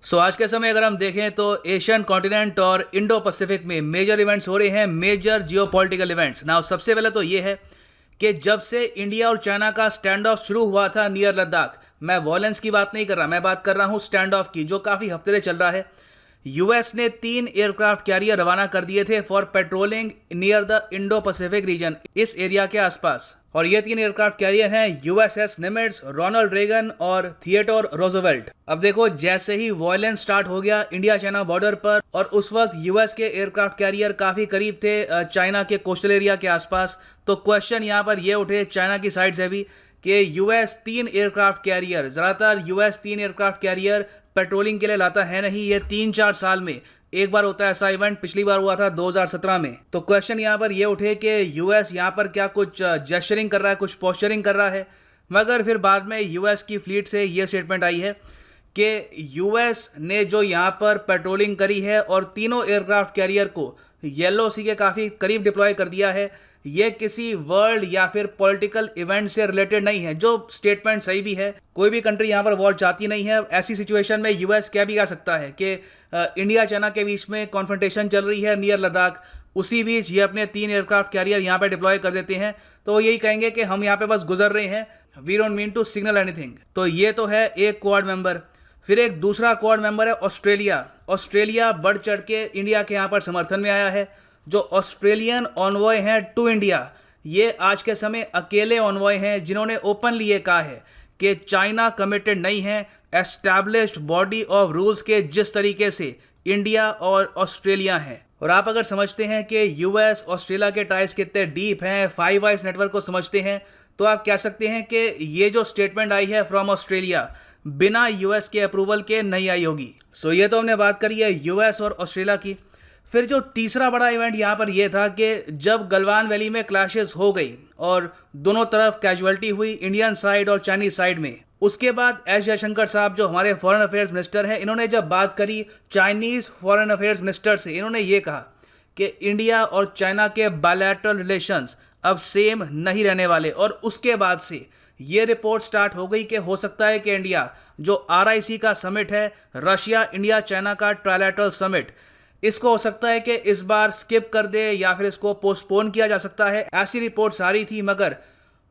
आज के समय अगर हम देखें तो एशियन कॉन्टिनेंट और इंडो पैसिफिक में मेजर इवेंट्स हो रहे हैं, मेजर जियोपॉलिटिकल इवेंट्स। नाउ सबसे पहले तो ये है कि जब से इंडिया और चाइना का स्टैंड ऑफ शुरू हुआ था नियर लद्दाख, मैं वॉयलेंस की बात नहीं कर रहा, मैं बात कर रहा हूँ स्टैंड ऑफ की, जो काफ़ी हफ्ते से चल रहा है। यूएस ने 3 एयरक्राफ्ट कैरियर रवाना कर दिए थे for patrolling near the Indo Pacific region, इस एरिया के आसपास। और ये 3 एयरक्राफ्ट कैरियर हैं यूएसएस निमिट्ज, रोनाल्ड रेगन और थिएडोर रूजवेल्ट। अब देखो, जैसे ही वॉयलेंस स्टार्ट हो गया इंडिया चाइना बॉर्डर पर, और उस वक्त यूएस के एयरक्राफ्ट कैरियर काफ़ी करीब थे चाइना के कोस्टल एरिया के आसपास, तो क्वेश्चन यहाँ पर ये उठे चाइना की साइड से भी कि यूएस 3 एयरक्राफ्ट कैरियर, ज़्यादातर यूएस 3 एयरक्राफ्ट कैरियर पेट्रोलिंग के लिए लाता है नहीं, ये 3-4 साल में एक बार होता है ऐसा इवेंट। पिछली बार हुआ था 2017 में। तो क्वेश्चन यहाँ पर ये उठे कि यूएस यहाँ पर क्या कुछ जेस्चरिंग कर रहा है, कुछ पोस्चरिंग कर रहा है। मगर फिर बाद में यूएस की फ्लीट से ये स्टेटमेंट आई है कि यूएस ने जो यहाँ पर पेट्रोलिंग करी है और तीनों एयरक्राफ्ट कैरियर को येलो सी के काफ़ी करीब डिप्लॉय कर दिया है, ये किसी वर्ल्ड या फिर पॉलिटिकल इवेंट से रिलेटेड नहीं है, जो स्टेटमेंट सही भी है। कोई भी कंट्री यहाँ पर वॉर चाहती नहीं है। ऐसी सिचुएशन में यूएस क्या भी कह सकता है कि इंडिया चाइना के बीच में कॉन्फ्रंटेशन चल रही है नियर लद्दाख, उसी बीच ये अपने 3 एयरक्राफ्ट कैरियर यहाँ पर डिप्लॉय कर देते हैं, तो यही कहेंगे कि हम यहाँ पे बस गुजर रहे हैं, we don't mean to signal anything. तो ये तो है एक क्वाड मेंबर। फिर एक दूसरा क्वाड मेंबर है ऑस्ट्रेलिया। ऑस्ट्रेलिया बढ़ चढ़ के इंडिया के यहाँ पर समर्थन में आया है। जो ऑस्ट्रेलियन ऑनवॉय हैं टू इंडिया, ये आज के समय अकेले ऑनवॉय हैं जिन्होंने ओपनली ये कहा है कि चाइना कमिटेड नहीं है एस्टैब्लिश्ड बॉडी ऑफ रूल्स के जिस तरीके से इंडिया और ऑस्ट्रेलिया हैं। और आप अगर समझते हैं कि यूएस ऑस्ट्रेलिया के टाइज कितने डीप हैं, 5 आइज नेटवर्क को समझते हैं, तो आप कह सकते हैं कि ये जो स्टेटमेंट आई है फ्रॉम ऑस्ट्रेलिया बिना यूएस के अप्रूवल के नहीं आई होगी। ये तो हमने बात करी है यूएस और ऑस्ट्रेलिया की। फिर जो तीसरा बड़ा इवेंट यहाँ पर यह था कि जब गलवान वैली में क्लैशेस हो गई और दोनों तरफ कैजुअलिटी हुई, इंडियन साइड और चाइनीज साइड में, उसके बाद एस जयशंकर साहब जो हमारे फॉरेन अफेयर्स मिनिस्टर हैं, इन्होंने जब बात करी चाइनीज फॉरेन अफेयर्स मिनिस्टर से, इन्होंने ये कहा कि इंडिया और चाइना के बायलैटरल रिलेशंस अब सेम नहीं रहने वाले। और उसके बाद से ये रिपोर्ट स्टार्ट हो गई कि हो सकता है कि इंडिया जो आरआईसी का समिट है, रशिया इंडिया चाइना का ट्रायलैटरल समिट, इसको हो सकता है कि इस बार स्किप कर दे या फिर इसको पोस्टपोन किया जा सकता है। ऐसी रिपोर्ट्स आ रही थी, मगर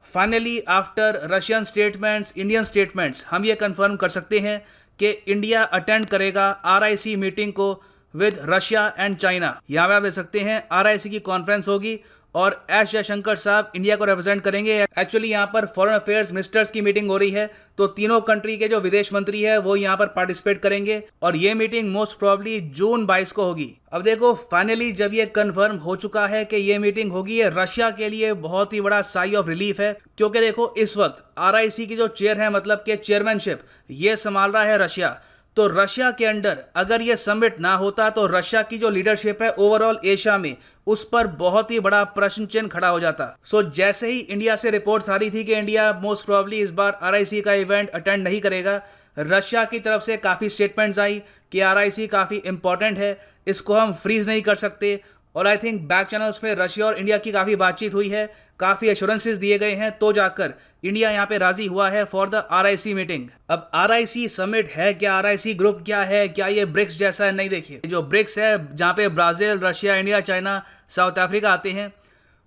finally after Russian statements, Indian statements, हम ये कंफर्म कर सकते हैं कि इंडिया अटेंड करेगा आरआईसी मीटिंग को विद रशिया एंड चाइना। यहाँ पे आप देख सकते हैं आरआईसी की कॉन्फ्रेंस होगी और एस जयशंकर साहब इंडिया को रिप्रेजेंट करेंगे। एक्चुअली यहाँ पर फॉरेन अफेयर्स मिनिस्टर्स की मीटिंग हो रही है, तो तीनों कंट्री के जो विदेश मंत्री है वो यहाँ पर पार्टिसिपेट करेंगे और ये मीटिंग मोस्ट प्रोबेबली जून 22 को होगी। अब देखो, फाइनली जब ये कंफर्म हो चुका है कि ये मीटिंग होगी, ये रशिया के लिए बहुत ही बड़ा साई ऑफ रिलीफ है, क्योंकि देखो इस वक्त आरआईसी की जो चेयर है, मतलब के चेयरमैनशिप ये संभाल रहा है रशिया। तो रशिया के अंडर अगर ये समिट ना होता तो रशिया की जो लीडरशिप है ओवरऑल एशिया में, उस पर बहुत ही बड़ा प्रश्न चिन्ह खड़ा हो जाता। जैसे ही इंडिया से रिपोर्ट्स आ रही थी कि इंडिया मोस्ट प्रोबेबली इस बार आरआईसी का इवेंट अटेंड नहीं करेगा, रशिया की तरफ से काफ़ी स्टेटमेंट्स आई कि आरआईसी काफ़ी इंपॉर्टेंट है, इसको हम फ्रीज नहीं कर सकते। और आई थिंक बैक चैनल्स में रशिया और इंडिया की काफ़ी बातचीत हुई है, काफ़ी एश्योरेंसेस दिए गए हैं, तो जाकर इंडिया यहाँ पे राजी हुआ है फॉर द आरआईसी मीटिंग। अब आरआईसी समिट है क्या, आरआईसी ग्रुप क्या है, क्या ये ब्रिक्स जैसा है? नहीं, देखिए, जो ब्रिक्स है जहाँ पे Brazil, Russia, India, China, south Africa आते हैं,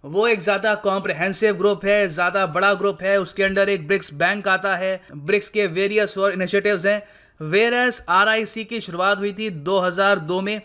वो एक ज़्यादा कॉम्प्रहेंसिव ग्रुप है, ज़्यादा बड़ा ग्रुप है। उसके अंडर एक ब्रिक्स बैंक आता है, ब्रिक्स के वेरियस और इनिशिएटिव्स हैं। वेयरएज़ आरआईसी की शुरुआत हुई थी 2002 में,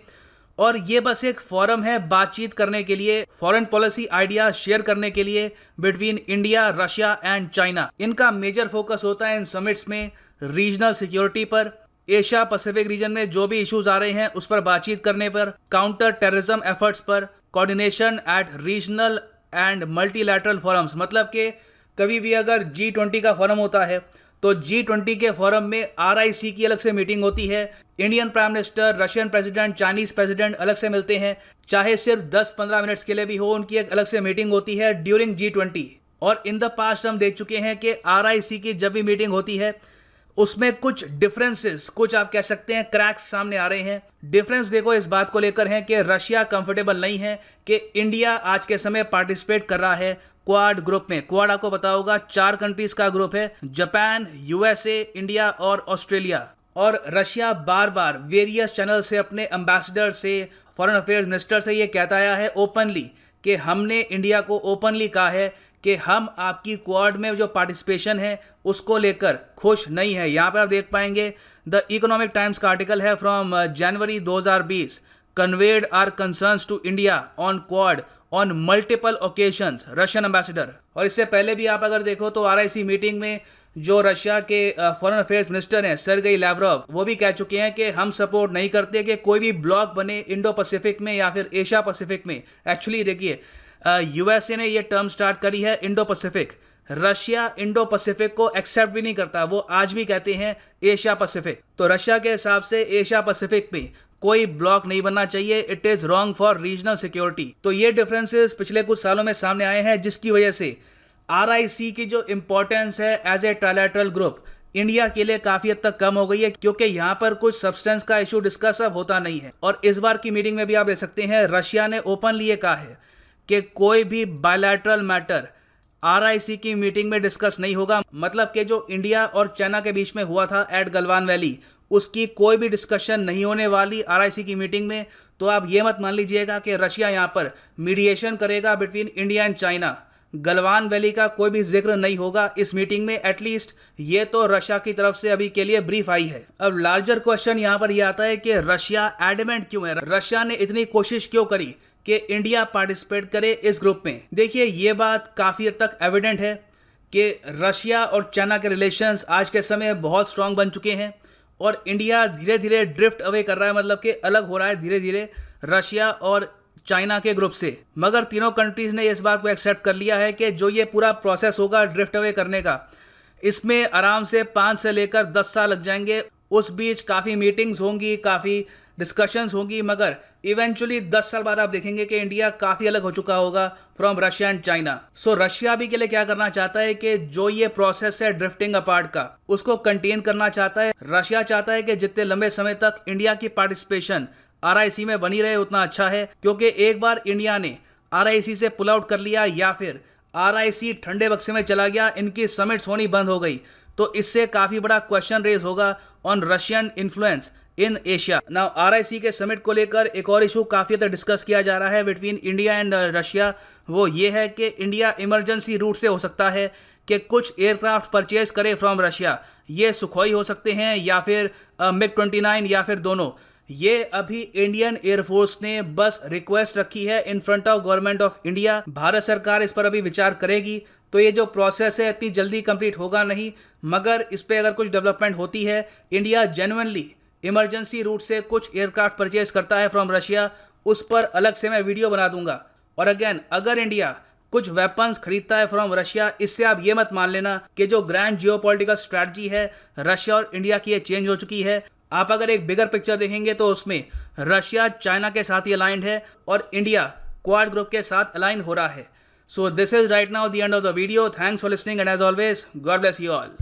और ये बस एक फोरम है बातचीत करने के लिए, फॉरेन पॉलिसी आइडिया शेयर करने के लिए between India, Russia and China. इनका मेजर फोकस होता है इन समिट्स में रीजनल सिक्योरिटी पर, एशिया पैसिफिक रीजन में जो भी इश्यूज आ रहे हैं उस पर बातचीत करने पर, काउंटर टेररिज्म एफर्ट्स पर, coordination eight regional and multilateral forums. मतलब कि कभी भी अगर G20 का फोरम होता है तो G20 के फोरम में आरआईसी की अलग से मीटिंग होती है, Indian prime minister, Russian president, Chinese president अलग से मिलते हैं, चाहे सिर्फ 10-15 मिनट्स के लिए भी हो, उनकी एक अलग से मीटिंग होती है ड्यूरिंग G20। और इन द पास्ट हम देख चुके हैं कि आरआईसी की जब भी मीटिंग होती है उसमें कुछ डिफरेंसेस, कुछ आप कह सकते हैं क्रैक्स सामने आ रहे हैं। डिफरेंस देखो इस बात को लेकर है कि रशिया कंफर्टेबल नहीं है कि इंडिया आज के समय पार्टिसिपेट कर रहा है क्वाड ग्रुप में। क्वाड आपको पता होगा 4 कंट्रीज का ग्रुप है, जापान, यूएसए, इंडिया और ऑस्ट्रेलिया। और रशिया बार बार वेरियस चैनल से अपने एम्बेसडर से, फॉरेन अफेयर्स मिनिस्टर से ये कहता आया है ओपनली कि हमने इंडिया को ओपनली कहा है कि हम आपकी क्वाड में जो पार्टिसिपेशन है उसको लेकर खुश नहीं है। यहाँ पर आप देख पाएंगे द इकोनॉमिक टाइम्स का आर्टिकल है from January 2020, conveyed our concerns to India on quad on multiple occasions, Russian ambassador. और इससे पहले भी आप अगर देखो तो RIC मीटिंग में जो रशिया के फॉरेन अफेयर्स मिनिस्टर हैं सर्गेई लैवरोव, वो भी कह चुके हैं कि हम सपोर्ट नहीं करते कि कोई भी ब्लॉक बने इंडो पैसिफिक में या फिर एशिया पैसिफिक में। एक्चुअली देखिए USA ने ये टर्म स्टार्ट करी है Indo Pacific, Russia Indo Pacific को एक्सेप्ट भी नहीं करता, वो आज भी कहते हैं एशिया पैसिफिक। तो रशिया के हिसाब से एशिया पैसिफिक में कोई ब्लॉक नहीं बनना चाहिए, it is wrong for regional security. तो ये डिफरेंसेस पिछले कुछ सालों में सामने आए हैं, जिसकी वजह से RIC की जो इंपॉर्टेंस है as a trilateral group India के लिए काफी हद तक कम हो गई है, क्योंकि यहाँ पर कुछ सब्सटेंस का इशू डिस्कस अब होता नहीं है। और इस बार की मीटिंग में भी आप देख सकते हैं रशिया ने ओपनली ये कहा है कि कोई भी बायलैटरल मैटर RIC की मीटिंग में डिस्कस नहीं होगा। मतलब कि जो इंडिया और चाइना के बीच में हुआ था एट गलवान वैली, उसकी कोई भी डिस्कशन नहीं होने वाली RIC की मीटिंग में। तो आप ये मत मान लीजिएगा कि रशिया यहाँ पर मीडिएशन करेगा between India and China, Galwan valley का कोई भी जिक्र नहीं होगा इस मीटिंग में। एटलीस्ट ये तो रशिया की तरफ से अभी के लिए ब्रीफ आई है। अब लार्जर क्वेश्चन यहाँ पर यह आता है कि रशिया एडमेंट क्यों है, रशिया ने इतनी कोशिश क्यों करी कि इंडिया पार्टिसिपेट करे इस ग्रुप में। देखिए ये बात काफ़ी हद तक एविडेंट है कि रशिया और चाइना के रिलेशंस आज के समय बहुत स्ट्रांग बन चुके हैं और इंडिया धीरे धीरे ड्रिफ्ट अवे कर रहा है, मतलब कि अलग हो रहा है धीरे धीरे रशिया और चाइना के ग्रुप से। मगर तीनों कंट्रीज ने इस बात को एक्सेप्ट कर लिया है कि जो ये पूरा प्रोसेस होगा ड्रिफ्ट अवे करने का, इसमें आराम से 5 से लेकर 10 साल लग जाएंगे। उस बीच काफ़ी मीटिंग्स होंगी, काफ़ी डिस्कशंस होंगी, मगर इवेंचुअली 10 साल बाद आप देखेंगे कि इंडिया काफ़ी अलग हो चुका होगा from Russia and China. So Russia भी के लिए क्या करना चाहता है कि जो ये प्रोसेस है ड्रिफ्टिंग अपार्ट का, उसको कंटेन करना चाहता है। रशिया चाहता है कि जितने लंबे समय तक इंडिया की पार्टिसिपेशन RIC में बनी रहे उतना अच्छा है, क्योंकि एक बार इंडिया ने RIC से पुल आउट कर लिया या फिर RIC ठंडे बक्से में चला गया, इनकी समिट्स होनी बंद हो गई, तो इससे काफ़ी बड़ा क्वेश्चन रेज होगा on Russian influence in Asia. Now RIC के समिट को लेकर एक और इशू काफ़ी हद तक डिस्कस किया जा रहा है बिटवीन इंडिया एंड रशिया। वो ये है कि इंडिया इमरजेंसी रूट से हो सकता है कि कुछ एयरक्राफ्ट परचेज करे फ्रॉम रशिया। ये सुखोई हो सकते हैं या फिर MiG-29 या फिर दोनों। ये अभी इंडियन एयरफोर्स ने बस रिक्वेस्ट रखी है in front of government of India. Bharat सरकार इस पर अभी विचार करेगी, तो ये जो प्रोसेस है इतनी जल्दी कंप्लीट होगा नहीं, मगर इस पर अगर कुछ डेवलपमेंट होती है, इंडिया जेन्युइनली इमरजेंसी रूट से कुछ एयरक्राफ्ट परचेज करता है फ्रॉम रशिया, उस पर अलग से मैं वीडियो बना दूंगा। और अगेन अगर इंडिया कुछ वेपन्स खरीदता है फ्रॉम रशिया, इससे आप ये मत मान लेना कि जो ग्रैंड जियोपॉलिटिकल स्ट्रैटेजी है रशिया और इंडिया की ये चेंज हो चुकी है। आप अगर एक बिगर पिक्चर देखेंगे तो उसमें रशिया चाइना के साथ ही अलाइंड है और इंडिया क्वाड ग्रुप के साथ अलाइन हो रहा है। So this is right now the end of the video. Thanks for listening and as always God bless you all.